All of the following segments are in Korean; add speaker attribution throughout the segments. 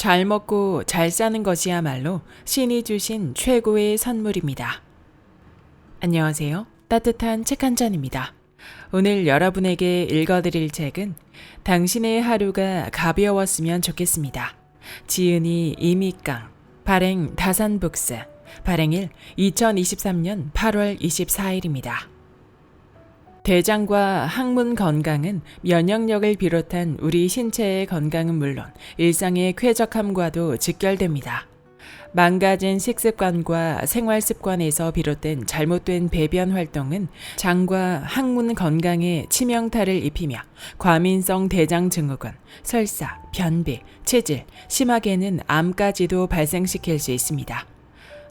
Speaker 1: 잘 먹고 잘 사는 것이야말로 신이 주신 최고의 선물입니다. 안녕하세요. 따뜻한 책 한 잔입니다. 오늘 여러분에게 읽어드릴 책은 당신의 하루가 가벼웠으면 좋겠습니다. 지은이 이미깡, 발행 다산북스, 발행일 2023년 8월 24일입니다. 대장과 항문 건강은 면역력을 비롯한 우리 신체의 건강은 물론 일상의 쾌적함과도 직결됩니다. 망가진 식습관과 생활습관에서 비롯된 잘못된 배변 활동은 장과 항문 건강에 치명타를 입히며 과민성 대장 증후군, 설사, 변비, 체질, 심하게는 암까지도 발생시킬 수 있습니다.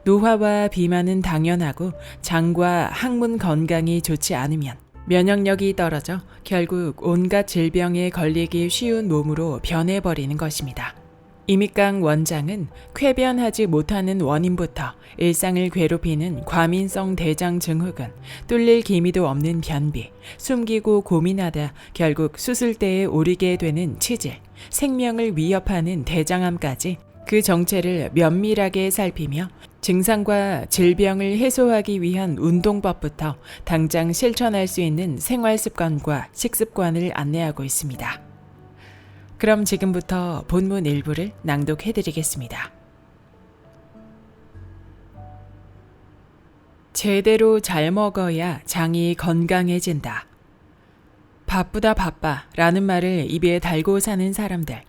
Speaker 1: 노화와 비만은 당연하고 장과 항문 건강이 좋지 않으면 면역력이 떨어져 결국 온갖 질병에 걸리기 쉬운 몸으로 변해버리는 것입니다. 이미깡 원장은 쾌변하지 못하는 원인부터 일상을 괴롭히는 과민성 대장 증후군, 뚫릴 기미도 없는 변비, 숨기고 고민하다 결국 수술대에 오르게 되는 치질, 생명을 위협하는 대장암까지 그 정체를 면밀하게 살피며 증상과 질병을 해소하기 위한 운동법부터 당장 실천할 수 있는 생활습관과 식습관을 안내하고 있습니다. 그럼 지금부터 본문 일부를 낭독해드리겠습니다. 제대로 잘 먹어야 장이 건강해진다. 바쁘다 바빠 라는 말을 입에 달고 사는 사람들.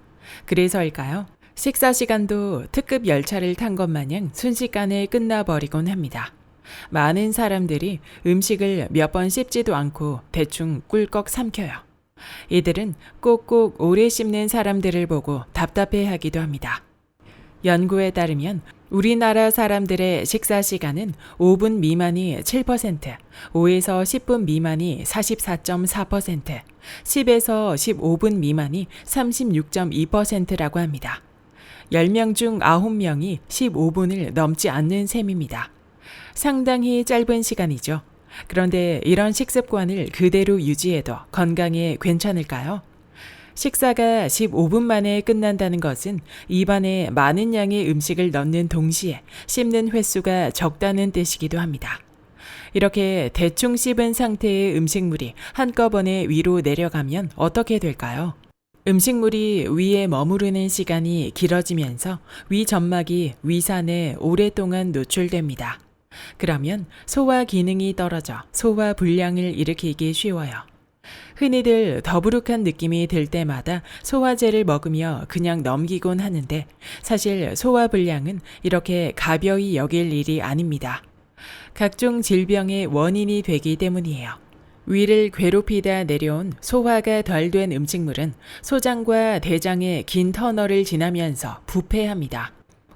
Speaker 1: 그래서일까요? 식사 시간도 특급 열차를 탄 것 마냥 순식간에 끝나버리곤 합니다. 많은 사람들이 음식을 몇 번 씹지도 않고 대충 꿀꺽 삼켜요. 이들은 꼭꼭 오래 씹는 사람들을 보고 답답해하기도 합니다. 연구에 따르면 우리나라 사람들의 식사 시간은 5분 미만이 7%, 5에서 10분 미만이 44.4%, 10에서 15분 미만이 36.2%라고 합니다. 10명 중 9명이 15분을 넘지 않는 셈입니다. 상당히 짧은 시간이죠. 그런데 이런 식습관을 그대로 유지해도 건강에 괜찮을까요? 식사가 15분 만에 끝난다는 것은 입안에 많은 양의 음식을 넣는 동시에 씹는 횟수가 적다는 뜻이기도 합니다. 이렇게 대충 씹은 상태의 음식물이 한꺼번에 위로 내려가면 어떻게 될까요? 음식물이 위에 머무르는 시간이 길어지면서 위 점막이 위산에 오랫동안 노출됩니다. 그러면 소화 기능이 떨어져 소화 불량을 일으키기 쉬워요. 흔히들 더부룩한 느낌이 들 때마다 소화제를 먹으며 그냥 넘기곤 하는데 사실 소화 불량은 이렇게 가벼이 여길 일이 아닙니다. 각종 질병의 원인이 되기 때문이에요. 위를 괴롭히다 내려온 소화가 덜 된 음식물은 소장과 대장의 긴 터널을 지나면서 부패합니다.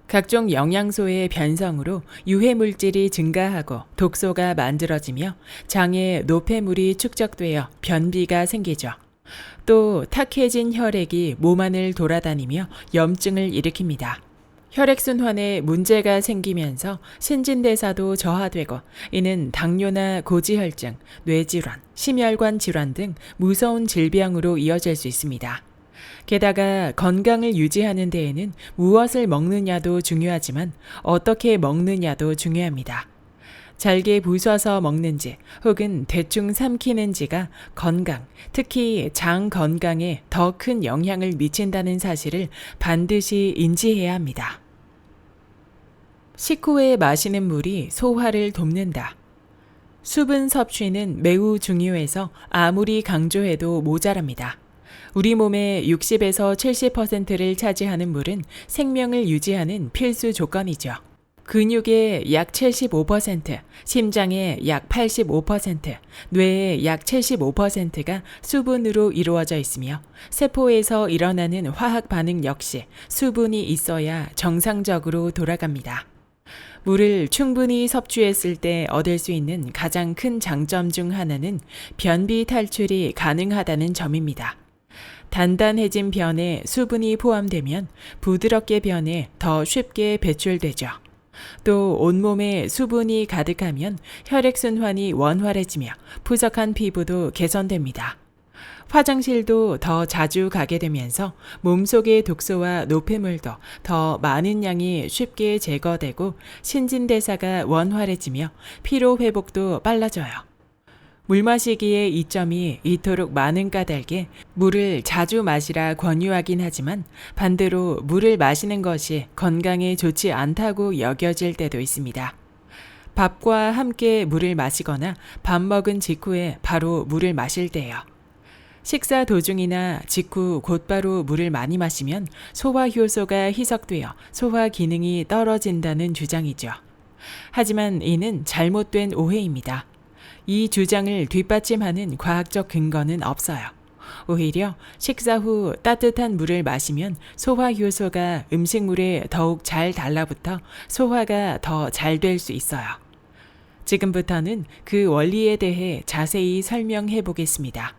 Speaker 1: 각종 영양소의 변성으로 유해물질이 증가하고 독소가 만들어지며 장에 노폐물이 축적되어 변비가 생기죠. 또 탁해진 혈액이 몸 안을 돌아다니며 염증을 일으킵니다. 혈액순환에 문제가 생기면서 신진대사도 저하되고 이는 당뇨나 고지혈증, 뇌질환, 심혈관 질환 등 무서운 질병으로 이어질 수 있습니다. 게다가 건강을 유지하는 데에는 무엇을 먹느냐도 중요하지만 어떻게 먹느냐도 중요합니다. 잘게 부숴서 먹는지 혹은 대충 삼키는지가 건강, 특히 장 건강에 더 큰 영향을 미친다는 사실을 반드시 인지해야 합니다. 식후에 마시는 물이 소화를 돕는다. 수분 섭취는 매우 중요해서 아무리 강조해도 모자랍니다. 우리 몸의 60에서 70%를 차지하는 물은 생명을 유지하는 필수 조건이죠. 근육의 약 75%, 심장의 약 85%, 뇌의 약 75%가 수분으로 이루어져 있으며 세포에서 일어나는 화학 반응 역시 수분이 있어야 정상적으로 돌아갑니다. 물을 충분히 섭취했을 때 얻을 수 있는 가장 큰 장점 중 하나는 변비 탈출이 가능하다는 점입니다. 단단해진 변에 수분이 포함되면 부드럽게 변해 더 쉽게 배출되죠. 또 온몸에 수분이 가득하면 혈액순환이 원활해지며 푸석한 피부도 개선됩니다. 화장실도 더 자주 가게 되면서 몸속의 독소와 노폐물도 더 많은 양이 쉽게 제거되고 신진대사가 원활해지며 피로 회복도 빨라져요. 물 마시기의 이점이 이토록 많은 까닭에 물을 자주 마시라 권유하긴 하지만 반대로 물을 마시는 것이 건강에 좋지 않다고 여겨질 때도 있습니다. 밥과 함께 물을 마시거나 밥 먹은 직후에 바로 물을 마실 때요. 식사 도중이나 직후 곧바로 물을 많이 마시면 소화 효소가 희석되어 소화 기능이 떨어진다는 주장이죠. 하지만 이는 잘못된 오해입니다. 이 주장을 뒷받침하는 과학적 근거는 없어요. 오히려 식사 후 따뜻한 물을 마시면 소화 효소가 음식물에 더욱 잘 달라붙어 소화가 더 잘 될 수 있어요. 지금부터는 그 원리에 대해 자세히 설명해 보겠습니다.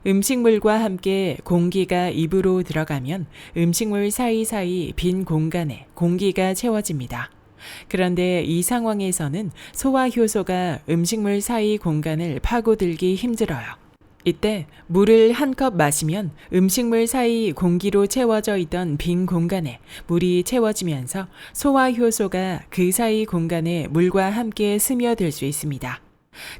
Speaker 1: 음식물과 함께 공기가 입으로 들어가면 음식물 사이사이 빈 공간에 공기가 채워집니다. 그런데 이 상황에서는 소화 효소가 음식물 사이 공간을 파고들기 힘들어요. 이때 물을 한 컵 마시면 음식물 사이 공기로 채워져 있던 빈 공간에 물이 채워지면서 소화 효소가 그 사이 공간에 물과 함께 스며들 수 있습니다.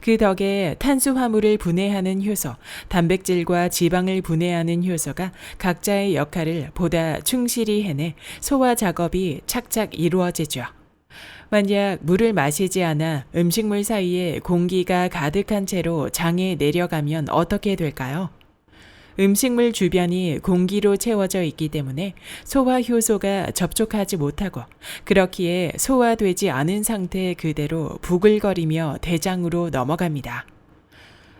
Speaker 1: 그 덕에 탄수화물을 분해하는 효소, 단백질과 지방을 분해하는 효소가 각자의 역할을 보다 충실히 해내 소화 작업이 착착 이루어지죠. 만약 물을 마시지 않아 음식물 사이에 공기가 가득한 채로 장에 내려가면 어떻게 될까요? 음식물 주변이 공기로 채워져 있기 때문에 소화 효소가 접촉하지 못하고 그렇기에 소화되지 않은 상태 그대로 부글거리며 대장으로 넘어갑니다.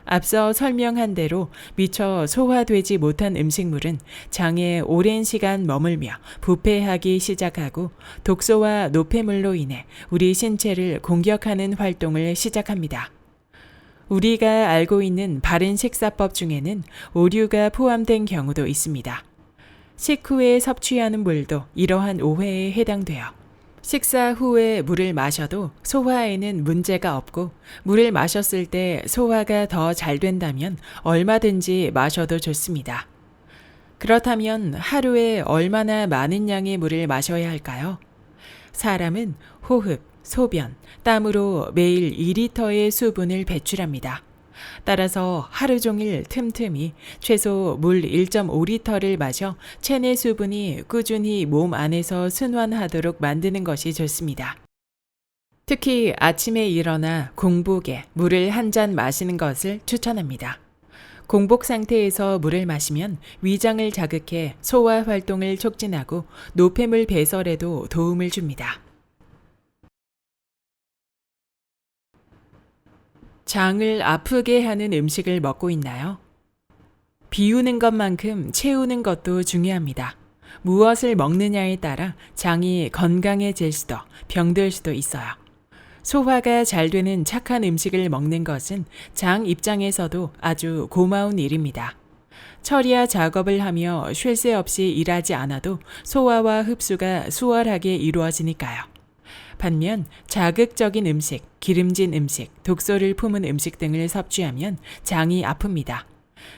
Speaker 1: 앞서 설명한 대로 미처 소화되지 못한 음식물은 장에 오랜 시간 머물며 부패하기 시작하고 독소와 노폐물로 인해 우리 신체를 공격하는 활동을 시작합니다. 우리가 알고 있는 바른 식사법 중에는 오류가 포함된 경우도 있습니다. 식후에 섭취하는 물도 이러한 오해에 해당돼요. 식사 후에 물을 마셔도 소화에는 문제가 없고 물을 마셨을 때 소화가 더 잘 된다면 얼마든지 마셔도 좋습니다. 그렇다면 하루에 얼마나 많은 양의 물을 마셔야 할까요? 사람은 호흡, 소변, 땀으로 매일 2리터의 수분을 배출합니다. 따라서 하루 종일 틈틈이 최소 물 1.5리터를 마셔 체내 수분이 꾸준히 몸 안에서 순환하도록 만드는 것이 좋습니다. 특히 아침에 일어나 공복에 물을 한 잔 마시는 것을 추천합니다. 공복 상태에서 물을 마시면 위장을 자극해 소화 활동을 촉진하고 노폐물 배설에도 도움을 줍니다. 장을 아프게 하는 음식을 먹고 있나요? 비우는 것만큼 채우는 것도 중요합니다. 무엇을 먹느냐에 따라 장이 건강해질 수도 병들 수도 있어요. 소화가 잘 되는 착한 음식을 먹는 것은 장 입장에서도 아주 고마운 일입니다. 처리와 작업을 하며 쉴 새 없이 일하지 않아도 소화와 흡수가 수월하게 이루어지니까요. 반면 자극적인 음식, 기름진 음식, 독소를 품은 음식 등을 섭취하면 장이 아픕니다.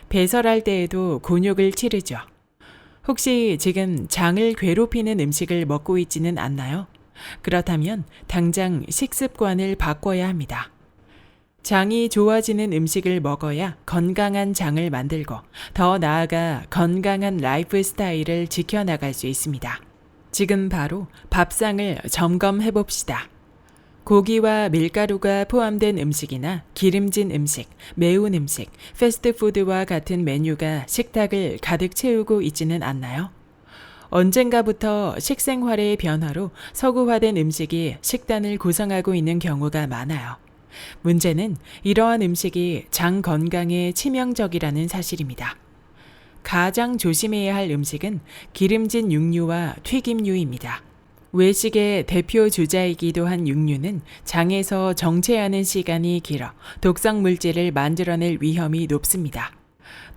Speaker 1: 배설할 때에도 곤욕을 치르죠. 혹시 지금 장을 괴롭히는 음식을 먹고 있지는 않나요? 그렇다면 당장 식습관을 바꿔야 합니다. 장이 좋아지는 음식을 먹어야 건강한 장을 만들고 더 나아가 건강한 라이프 스타일을 지켜나갈 수 있습니다. 지금 바로 밥상을 점검해 봅시다. 고기와 밀가루가 포함된 음식이나 기름진 음식, 매운 음식, 패스트푸드와 같은 메뉴가 식탁을 가득 채우고 있지는 않나요? 언젠가부터 식생활의 변화로 서구화된 음식이 식단을 구성하고 있는 경우가 많아요. 문제는 이러한 음식이 장 건강에 치명적이라는 사실입니다. 가장 조심해야 할 음식은 기름진 육류와 튀김류입니다. 외식의 대표 주자이기도 한 육류는 장에서 정체하는 시간이 길어 독성 물질을 만들어낼 위험이 높습니다.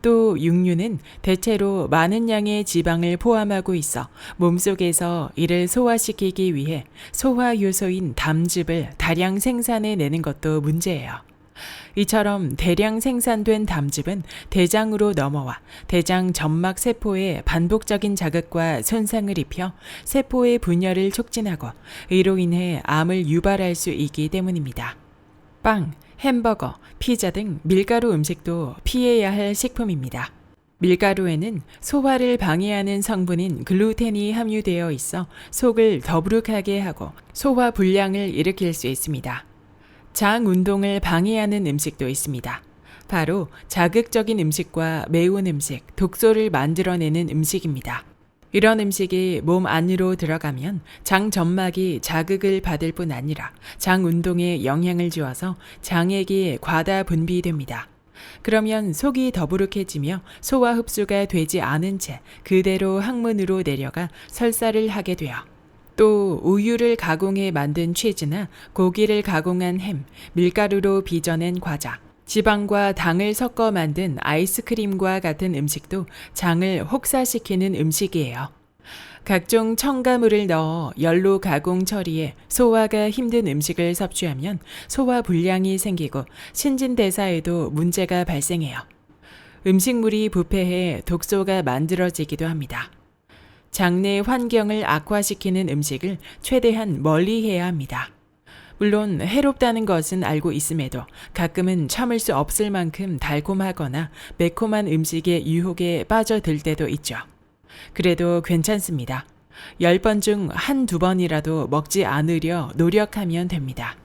Speaker 1: 또 육류는 대체로 많은 양의 지방을 포함하고 있어 몸속에서 이를 소화시키기 위해 소화 요소인 담즙을 다량 생산해내는 것도 문제예요. 이처럼 대량 생산된 담즙은 대장으로 넘어와 대장 점막 세포에 반복적인 자극과 손상을 입혀 세포의 분열을 촉진하고 이로 인해 암을 유발할 수 있기 때문입니다. 빵, 햄버거, 피자 등 밀가루 음식도 피해야 할 식품입니다. 밀가루에는 소화를 방해하는 성분인 글루텐이 함유되어 있어 속을 더부룩하게 하고 소화 불량을 일으킬 수 있습니다. 장 운동을 방해하는 음식도 있습니다. 바로 자극적인 음식과 매운 음식, 독소를 만들어내는 음식입니다. 이런 음식이 몸 안으로 들어가면 장 점막이 자극을 받을 뿐 아니라 장 운동에 영향을 주어서 장액이 과다 분비됩니다. 그러면 속이 더부룩해지며 소화 흡수가 되지 않은 채 그대로 항문으로 내려가 설사를 하게 돼요. 또 우유를 가공해 만든 치즈나 고기를 가공한 햄, 밀가루로 빚어낸 과자, 지방과 당을 섞어 만든 아이스크림과 같은 음식도 장을 혹사시키는 음식이에요. 각종 첨가물을 넣어 열로 가공 처리해 소화가 힘든 음식을 섭취하면 소화 불량이 생기고 신진대사에도 문제가 발생해요. 음식물이 부패해 독소가 만들어지기도 합니다. 장내 환경을 악화시키는 음식을 최대한 멀리해야 합니다. 물론 해롭다는 것은 알고 있음에도 가끔은 참을 수 없을 만큼 달콤하거나 매콤한 음식의 유혹에 빠져들 때도 있죠. 그래도 괜찮습니다. 10번 중 한두 번이라도 먹지 않으려 노력하면 됩니다.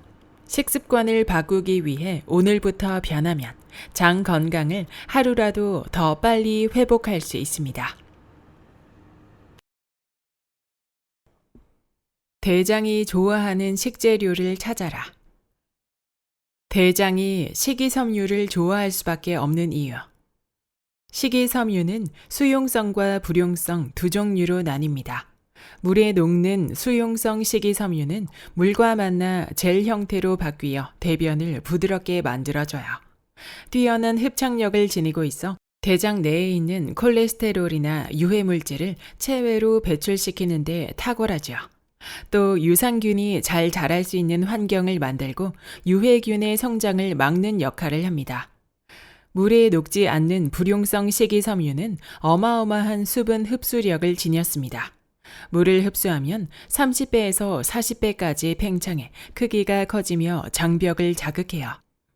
Speaker 1: 식습관을 바꾸기 위해 오늘부터 변하면 장 건강을 하루라도 더 빨리 회복할 수 있습니다. 대장이 좋아하는 식재료를 찾아라. 대장이 식이섬유를 좋아할 수밖에 없는 이유. 식이섬유는 수용성과 불용성 두 종류로 나뉩니다. 물에 녹는 수용성 식이섬유는 물과 만나 젤 형태로 바뀌어 대변을 부드럽게 만들어줘요. 뛰어난 흡착력을 지니고 있어 대장 내에 있는 콜레스테롤이나 유해물질을 체외로 배출시키는 데 탁월하죠. 또 유산균이 잘 자랄 수 있는 환경을 만들고 유해균의 성장을 막는 역할을 합니다. 물에 녹지 않는 불용성 식이섬유는 어마어마한 수분 흡수력을 지녔습니다. 물을 흡수하면 30배에서 40배까지 팽창해 크기가 커지며 장벽을 자극해요.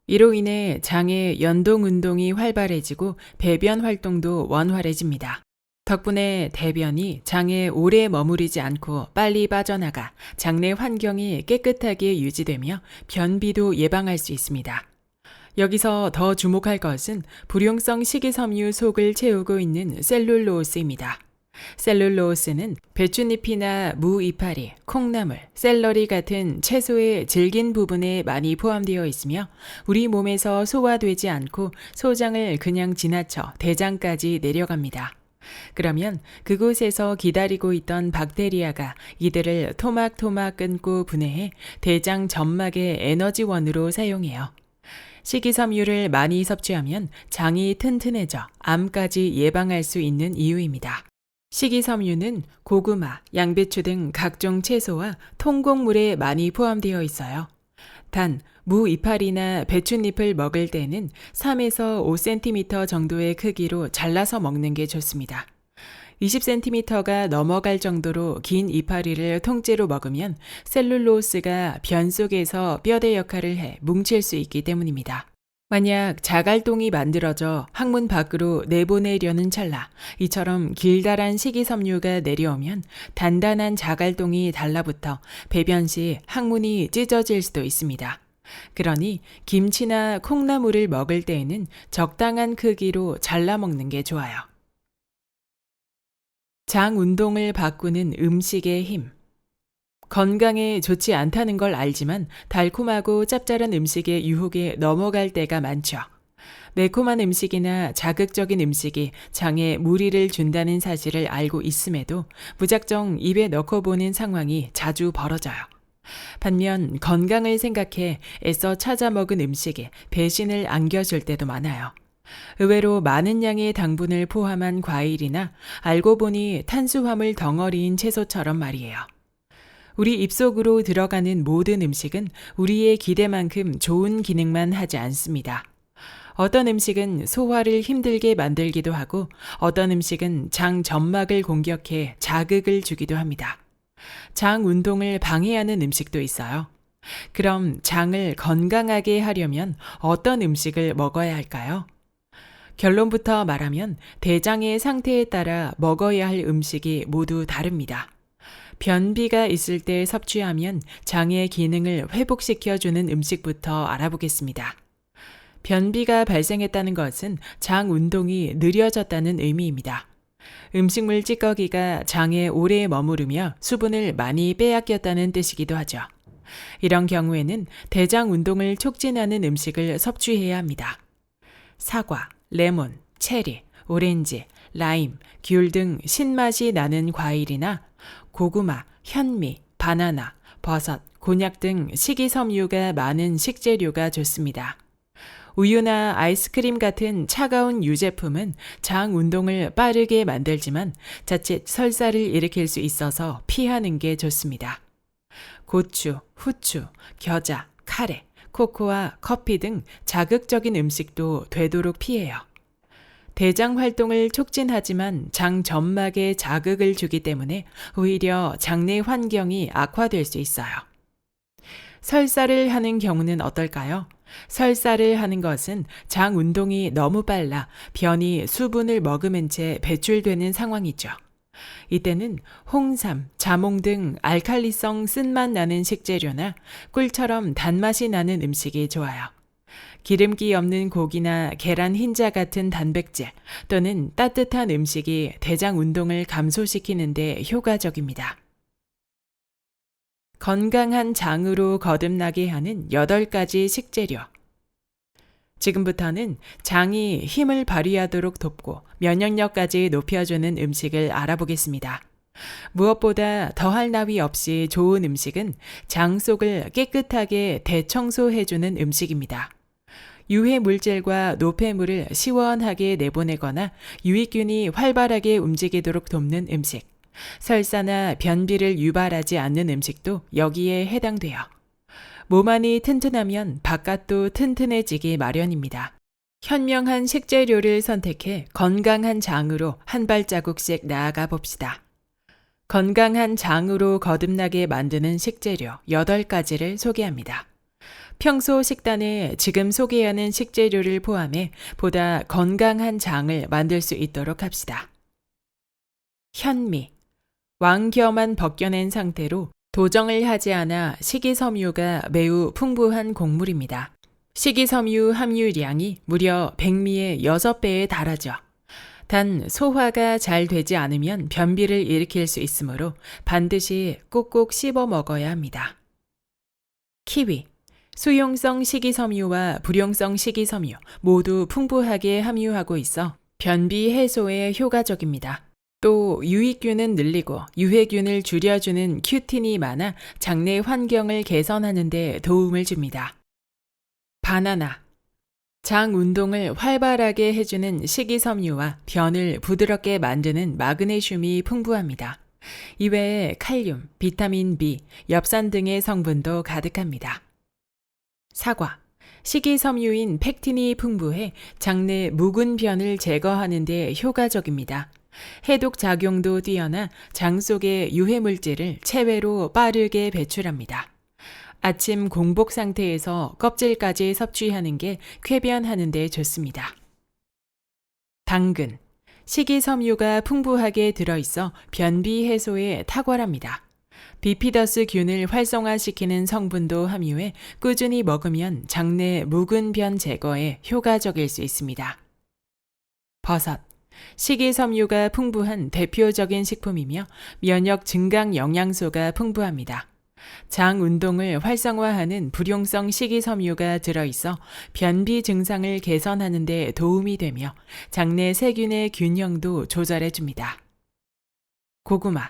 Speaker 1: 이로 인해 장의 연동 운동이 활발해지고 배변 활동도 원활해집니다. 덕분에 대변이 장에 오래 머무르지 않고 빨리 빠져나가 장내 환경이 깨끗하게 유지되며 변비도 예방할 수 있습니다. 여기서 더 주목할 것은 불용성 식이섬유 속을 채우고 있는 셀룰로스입니다. 셀룰로스는 배춧잎이나 무 이파리, 콩나물, 샐러리 같은 채소의 질긴 부분에 많이 포함되어 있으며 우리 몸에서 소화되지 않고 소장을 그냥 지나쳐 대장까지 내려갑니다. 그러면 그곳에서 기다리고 있던 박테리아가 이들을 토막토막 끊고 분해해 대장 점막의 에너지원으로 사용해요. 식이섬유를 많이 섭취하면 장이 튼튼해져 암까지 예방할 수 있는 이유입니다. 식이섬유는 고구마, 양배추 등 각종 채소와 통곡물에 많이 포함되어 있어요. 단, 무 이파리나 배춧잎을 먹을 때는 3에서 5cm 정도의 크기로 잘라서 먹는 게 좋습니다. 20cm가 넘어갈 정도로 긴 이파리를 통째로 먹으면 셀룰로스가 변 속에서 뼈대 역할을 해 뭉칠 수 있기 때문입니다. 만약 자갈동이 만들어져 항문 밖으로 내보내려는 찰나 이처럼 길다란 식이섬유가 내려오면 단단한 자갈동이 달라붙어 배변 시 항문이 찢어질 수도 있습니다. 그러니 김치나 콩나물을 먹을 때에는 적당한 크기로 잘라 먹는 게 좋아요. 장 운동을 바꾸는 음식의 힘. 건강에 좋지 않다는 걸 알지만 달콤하고 짭짤한 음식의 유혹에 넘어갈 때가 많죠. 매콤한 음식이나 자극적인 음식이 장에 무리를 준다는 사실을 알고 있음에도 무작정 입에 넣고 보는 상황이 자주 벌어져요. 반면 건강을 생각해 애써 찾아 먹은 음식에 배신을 안겨줄 때도 많아요. 의외로 많은 양의 당분을 포함한 과일이나 알고 보니 탄수화물 덩어리인 채소처럼 말이에요. 우리 입속으로 들어가는 모든 음식은 우리의 기대만큼 좋은 기능만 하지 않습니다. 어떤 음식은 소화를 힘들게 만들기도 하고 어떤 음식은 장 점막을 공격해 자극을 주기도 합니다. 장 운동을 방해하는 음식도 있어요. 그럼 장을 건강하게 하려면 어떤 음식을 먹어야 할까요? 결론부터 말하면 대장의 상태에 따라 먹어야 할 음식이 모두 다릅니다. 변비가 있을 때 섭취하면 장의 기능을 회복시켜주는 음식부터 알아보겠습니다. 변비가 발생했다는 것은 장 운동이 느려졌다는 의미입니다. 음식물 찌꺼기가 장에 오래 머무르며 수분을 많이 빼앗겼다는 뜻이기도 하죠. 이런 경우에는 대장 운동을 촉진하는 음식을 섭취해야 합니다. 사과, 레몬, 체리, 오렌지, 라임, 귤 등 신맛이 나는 과일이나 고구마, 현미, 바나나, 버섯, 곤약 등 식이섬유가 많은 식재료가 좋습니다. 우유나 아이스크림 같은 차가운 유제품은 장 운동을 빠르게 만들지만 자칫 설사를 일으킬 수 있어서 피하는 게 좋습니다. 고추, 후추, 겨자, 카레, 코코아, 커피 등 자극적인 음식도 되도록 피해요. 대장 활동을 촉진하지만 장 점막에 자극을 주기 때문에 오히려 장내 환경이 악화될 수 있어요. 설사를 하는 경우는 어떨까요? 설사를 하는 것은 장 운동이 너무 빨라 변이 수분을 머금은 채 배출되는 상황이죠. 이때는 홍삼, 자몽 등 알칼리성 쓴맛 나는 식재료나 꿀처럼 단맛이 나는 음식이 좋아요. 기름기 없는 고기나 계란 흰자 같은 단백질 또는 따뜻한 음식이 대장 운동을 감소시키는 데 효과적입니다. 건강한 장으로 거듭나게 하는 8가지 식재료. 지금부터는 장이 힘을 발휘하도록 돕고 면역력까지 높여주는 음식을 알아보겠습니다. 무엇보다 더할 나위 없이 좋은 음식은 장 속을 깨끗하게 대청소해주는 음식입니다. 유해 물질과 노폐물을 시원하게 내보내거나 유익균이 활발하게 움직이도록 돕는 음식. 설사나 변비를 유발하지 않는 음식도 여기에 해당돼요. 몸 안이 튼튼하면 바깥도 튼튼해지기 마련입니다. 현명한 식재료를 선택해 건강한 장으로 한 발자국씩 나아가 봅시다. 건강한 장으로 거듭나게 만드는 식재료 8가지를 소개합니다. 평소 식단에 지금 소개하는 식재료를 포함해 보다 건강한 장을 만들 수 있도록 합시다. 현미. 왕겨만 벗겨낸 상태로 도정을 하지 않아 식이섬유가 매우 풍부한 곡물입니다. 식이섬유 함유량이 무려 백미의 6배에 달하죠. 단 소화가 잘 되지 않으면 변비를 일으킬 수 있으므로 반드시 꼭꼭 씹어 먹어야 합니다. 키위. 수용성 식이섬유와 불용성 식이섬유 모두 풍부하게 함유하고 있어 변비 해소에 효과적입니다. 또 유익균은 늘리고 유해균을 줄여주는 큐틴이 많아 장내 환경을 개선하는 데 도움을 줍니다. 바나나. 장 운동을 활발하게 해주는 식이섬유와 변을 부드럽게 만드는 마그네슘이 풍부합니다. 이외에 칼륨, 비타민 B, 엽산 등의 성분도 가득합니다. 사과. 식이섬유인 펙틴이 풍부해 장내 묵은 변을 제거하는 데 효과적입니다. 해독 작용도 뛰어나 장 속의 유해물질을 체외로 빠르게 배출합니다. 아침 공복 상태에서 껍질까지 섭취하는 게 쾌변하는 데 좋습니다. 당근. 식이섬유가 풍부하게 들어있어 변비 해소에 탁월합니다. 비피더스균을 활성화시키는 성분도 함유해 꾸준히 먹으면 장내 묵은 변 제거에 효과적일 수 있습니다. 버섯. 식이섬유가 풍부한 대표적인 식품이며 면역 증강 영양소가 풍부합니다. 장 운동을 활성화하는 불용성 식이섬유가 들어있어 변비 증상을 개선하는 데 도움이 되며 장내 세균의 균형도 조절해 줍니다. 고구마.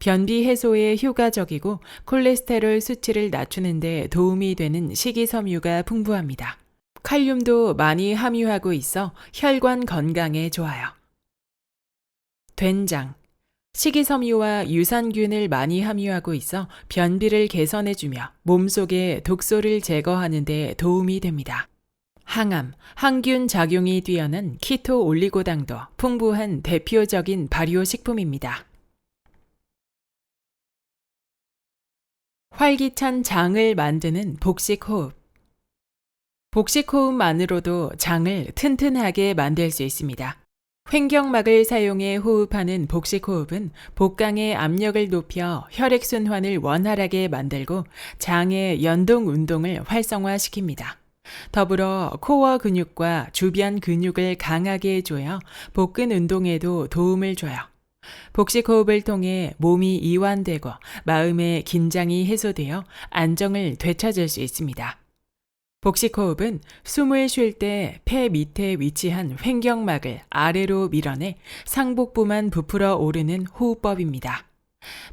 Speaker 1: 변비 해소에 효과적이고 콜레스테롤 수치를 낮추는 데 도움이 되는 식이섬유가 풍부합니다. 칼륨도 많이 함유하고 있어 혈관 건강에 좋아요. 된장. 식이섬유와 유산균을 많이 함유하고 있어 변비를 개선해주며 몸속의 독소를 제거하는 데 도움이 됩니다. 항암, 항균 작용이 뛰어난 키토 올리고당도 풍부한 대표적인 발효식품입니다. 활기찬 장을 만드는 복식호흡. 복식호흡만으로도 장을 튼튼하게 만들 수 있습니다. 횡격막을 사용해 호흡하는 복식호흡은 복강의 압력을 높여 혈액순환을 원활하게 만들고 장의 연동 운동을 활성화시킵니다. 더불어 코어 근육과 주변 근육을 강하게 해줘야 복근 운동에도 도움을 줘요. 복식호흡을 통해 몸이 이완되고 마음의 긴장이 해소되어 안정을 되찾을 수 있습니다. 복식호흡은 숨을 쉴 때 폐 밑에 위치한 횡격막을 아래로 밀어내 상복부만 부풀어 오르는 호흡법입니다.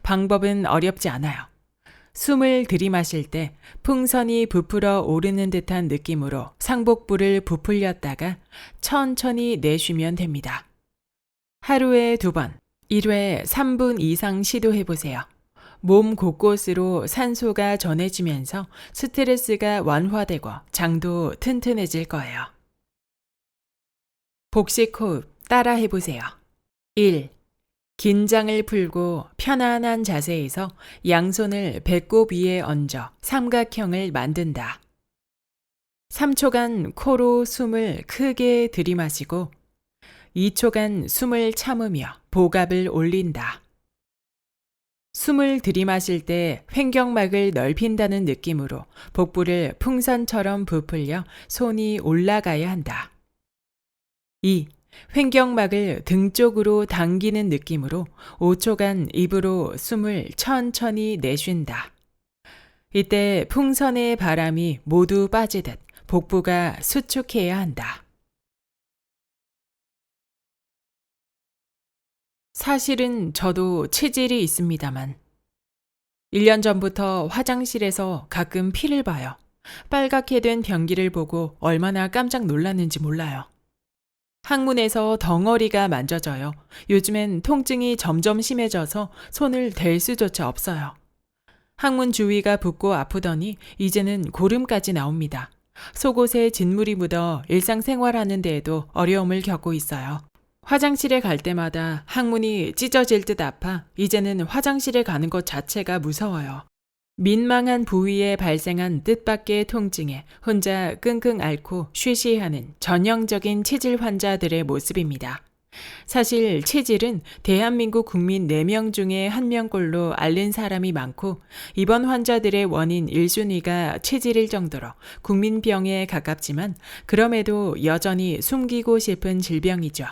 Speaker 1: 방법은 어렵지 않아요. 숨을 들이마실 때 풍선이 부풀어 오르는 듯한 느낌으로 상복부를 부풀렸다가 천천히 내쉬면 됩니다. 하루에 2번, 1회 3분 이상 시도해보세요. 몸 곳곳으로 산소가 전해지면서 스트레스가 완화되고 장도 튼튼해질 거예요. 복식호흡 따라해보세요. 1. 긴장을 풀고 편안한 자세에서 양손을 배꼽 위에 얹어 삼각형을 만든다. 3초간 코로 숨을 크게 들이마시고 2초간 숨을 참으며 복압을 올린다. 숨을 들이마실 때 횡격막을 넓힌다는 느낌으로 복부를 풍선처럼 부풀려 손이 올라가야 한다. 2. 횡격막을 등 쪽으로 당기는 느낌으로 5초간 입으로 숨을 천천히 내쉰다. 이때 풍선의 바람이 모두 빠지듯 복부가 수축해야 한다. 사실은 저도 체질이 있습니다만 1년 전부터 화장실에서 가끔 피를 봐요. 빨갛게 된 변기를 보고 얼마나 깜짝 놀랐는지 몰라요. 항문에서 덩어리가 만져져요. 요즘엔 통증이 점점 심해져서 손을 댈 수조차 없어요. 항문 주위가 붓고 아프더니 이제는 고름까지 나옵니다. 속옷에 진물이 묻어 일상생활하는 데에도 어려움을 겪고 있어요. 화장실에 갈 때마다 항문이 찢어질 듯 아파 이제는 화장실에 가는 것 자체가 무서워요. 민망한 부위에 발생한 뜻밖의 통증에 혼자 끙끙 앓고 쉬쉬하는 전형적인 체질 환자들의 모습입니다. 사실 체질은 대한민국 국민 4명 중에 1명꼴로 앓는 사람이 많고 이번 환자들의 원인 1순위가 체질일 정도로 국민병에 가깝지만 그럼에도 여전히 숨기고 싶은 질병이죠.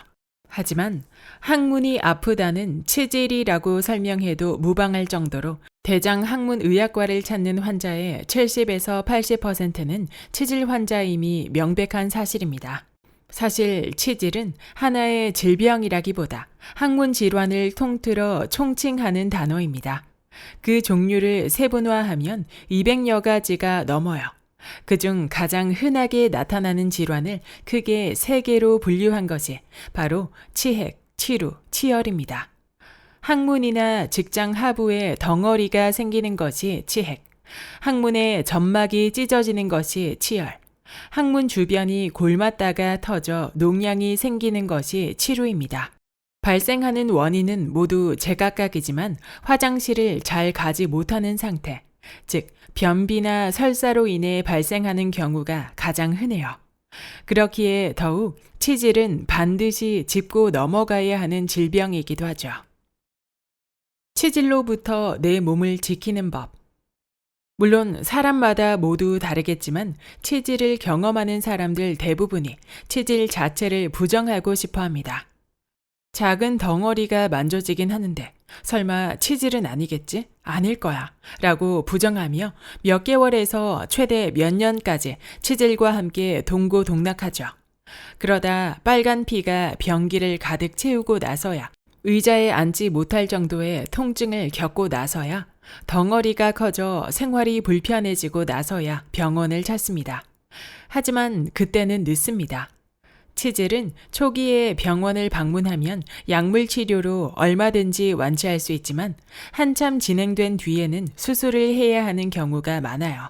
Speaker 1: 하지만 항문이 아프다는 체질이라고 설명해도 무방할 정도로 대장 항문 의학과를 찾는 환자의 70에서 80%는 체질 환자임이 명백한 사실입니다. 사실 체질은 하나의 질병이라기보다 항문 질환을 통틀어 총칭하는 단어입니다. 그 종류를 세분화하면 200여 가지가 넘어요. 그중 가장 흔하게 나타나는 질환을 크게 3개로 분류한 것이 바로 치핵, 치루, 치열입니다. 항문이나 직장 하부에 덩어리가 생기는 것이 치핵, 항문에 점막이 찢어지는 것이 치열, 항문 주변이 골맞다가 터져 농양이 생기는 것이 치루입니다. 발생하는 원인은 모두 제각각이지만 화장실을 잘 가지 못하는 상태, 즉 변비나 설사로 인해 발생하는 경우가 가장 흔해요. 그렇기에 더욱 치질은 반드시 짚고 넘어가야 하는 질병이기도 하죠. 치질로부터 내 몸을 지키는 법. 물론 사람마다 모두 다르겠지만 치질을 경험하는 사람들 대부분이 치질 자체를 부정하고 싶어 합니다. 작은 덩어리가 만져지긴 하는데 설마 치질은 아니겠지? 아닐 거야 라고 부정하며 몇 개월에서 최대 몇 년까지 치질과 함께 동고동락하죠. 그러다 빨간 피가 변기를 가득 채우고 나서야 의자에 앉지 못할 정도의 통증을 겪고 나서야 덩어리가 커져 생활이 불편해지고 나서야 병원을 찾습니다. 하지만 그때는 늦습니다. 치질은 초기에 병원을 방문하면 약물 치료로 얼마든지 완치할 수 있지만 한참 진행된 뒤에는 수술을 해야 하는 경우가 많아요.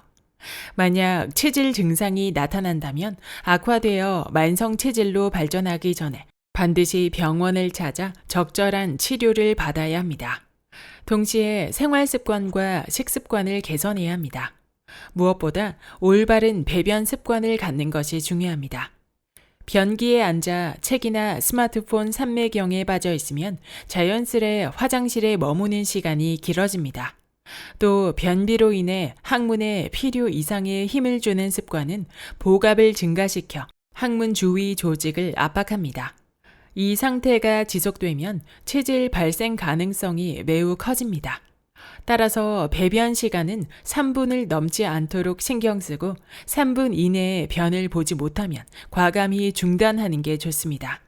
Speaker 1: 만약 치질 증상이 나타난다면 악화되어 만성 치질로 발전하기 전에 반드시 병원을 찾아 적절한 치료를 받아야 합니다. 동시에 생활 습관과 식습관을 개선해야 합니다. 무엇보다 올바른 배변 습관을 갖는 것이 중요합니다. 변기에 앉아 책이나 스마트폰 삼매경에 빠져 있으면 자연스레 화장실에 머무는 시간이 길어집니다. 또 변비로 인해 항문에 필요 이상의 힘을 주는 습관은 복압을 증가시켜 항문 주위 조직을 압박합니다. 이 상태가 지속되면 치질 발생 가능성이 매우 커집니다. 따라서 배변 시간은 3분을 넘지 않도록 신경 쓰고 3분 이내에 변을 보지 못하면 과감히 중단하는 게 좋습니다.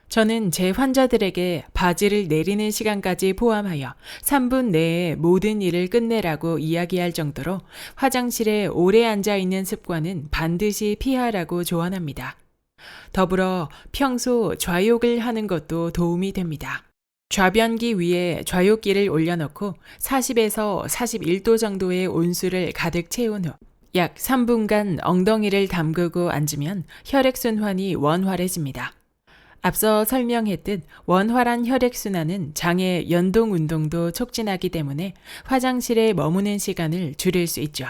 Speaker 1: 저는 제 환자들에게 바지를 내리는 시간까지 포함하여 3분 내에 모든 일을 끝내라고 이야기할 정도로 화장실에 오래 앉아 있는 습관은 반드시 피하라고 조언합니다. 더불어 평소 좌욕을 하는 것도 도움이 됩니다. 좌변기 위에 좌욕기를 올려놓고 40에서 41도 정도의 온수를 가득 채운 후 약 3분간 엉덩이를 담그고 앉으면 혈액순환이 원활해집니다. 앞서 설명했듯 원활한 혈액순환은 장의 연동 운동도 촉진하기 때문에 화장실에 머무는 시간을 줄일 수 있죠.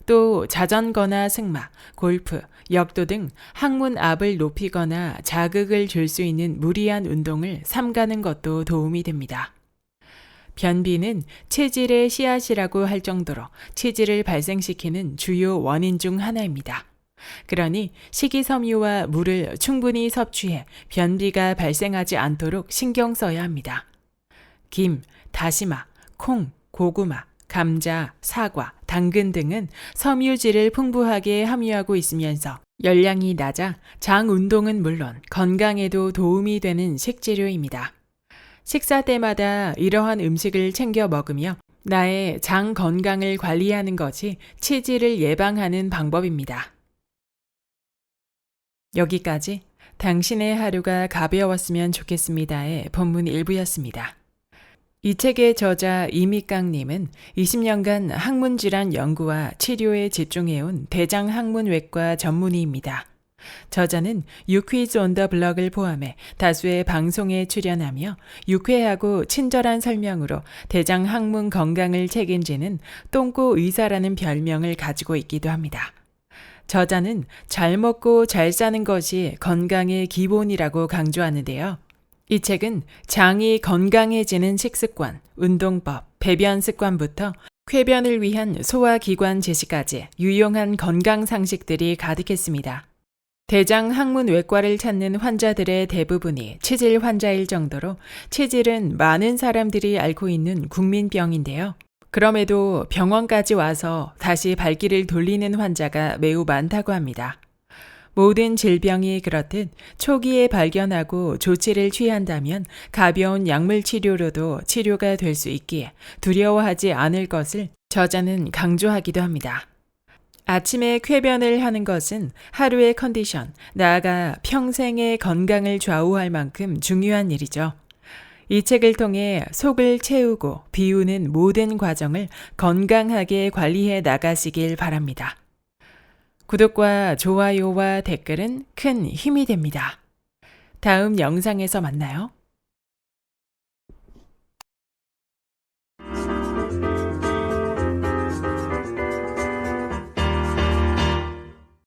Speaker 1: 또 자전거나 승마, 골프, 역도 등 항문 압을 높이거나 자극을 줄 수 있는 무리한 운동을 삼가는 것도 도움이 됩니다. 변비는 체질의 씨앗이라고 할 정도로 치질을 발생시키는 주요 원인 중 하나입니다. 그러니 식이섬유와 물을 충분히 섭취해 변비가 발생하지 않도록 신경 써야 합니다. 김, 다시마, 콩, 고구마, 감자, 사과, 당근 등은 섬유질을 풍부하게 함유하고 있으면서 열량이 낮아 장 운동은 물론 건강에도 도움이 되는 식재료입니다. 식사 때마다 이러한 음식을 챙겨 먹으며 나의 장 건강을 관리하는 것이 치질을 예방하는 방법입니다. 여기까지 당신의 하루가 가벼웠으면 좋겠습니다의 본문 일부였습니다. 이 책의 저자 이미깡님은 20년간 항문질환 연구와 치료에 집중해온 대장항문외과 전문의입니다. 저자는 유퀴즈 온 더 블럭을 포함해 다수의 방송에 출연하며 유쾌하고 친절한 설명으로 대장 항문 건강을 책임지는 똥꼬 의사라는 별명을 가지고 있기도 합니다. 저자는 잘 먹고 잘 사는 것이 건강의 기본이라고 강조하는데요. 이 책은 장이 건강해지는 식습관, 운동법, 배변 습관부터 쾌변을 위한 소화기관 지시까지 유용한 건강 상식들이 가득했습니다. 대장 항문외과를 찾는 환자들의 대부분이 치질 환자일 정도로 치질은 많은 사람들이 앓고 있는 국민병인데요. 그럼에도 병원까지 와서 다시 발길을 돌리는 환자가 매우 많다고 합니다. 모든 질병이 그렇듯 초기에 발견하고 조치를 취한다면 가벼운 약물 치료로도 치료가 될 수 있기에 두려워하지 않을 것을 저자는 강조하기도 합니다. 아침에 쾌변을 하는 것은 하루의 컨디션, 나아가 평생의 건강을 좌우할 만큼 중요한 일이죠. 이 책을 통해 속을 채우고 비우는 모든 과정을 건강하게 관리해 나가시길 바랍니다. 구독과 좋아요와 댓글은 큰 힘이 됩니다. 다음 영상에서 만나요.